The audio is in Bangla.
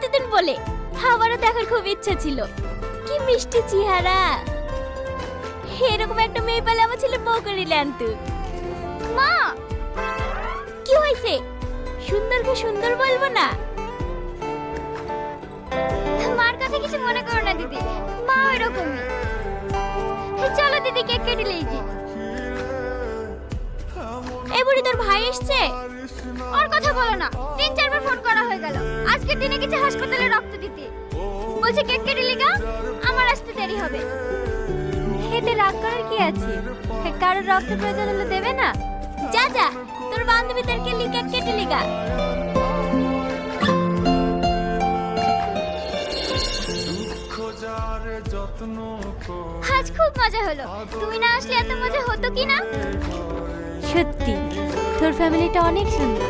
প্রতিদিন বলে, আমারও দেখার খুব ইচ্ছা ছিল। কি মিষ্টি চেহারা, এরকম একটা মেয়ে পেলে আমার ছেলে বউ করে আনতো। মা, কি হয়েছে? সুন্দরকে সুন্দর বলবো না? মার কথা কিছু মনে করো না দিদি, মা ওইরকমই। চলো দিদি, কেক কেটে নিয়ে। এই বুড়ি, তোর ভাই এসছে? ওর কথা বলো না, 3-4 বার ফোন করা হয়ে গেল। আজকের দিনে কিছু হাসপাতালে রক্ত দিতে বলছে, কেক কেটে লিগা আমার আসতে দেরি হবে। এতে রাগ করার কি আছে? কারোর রক্ত প্রয়োজন হলে দেবে না? যা যা, তোর বান্ধবীদেরকে কেক কেটে লিগা। আজ খুব মজা হলো, তুমি না আসলে এত মজা হতো কি না? সত্যি তোর ফ্যামিলিটা অনেক সুন্দর।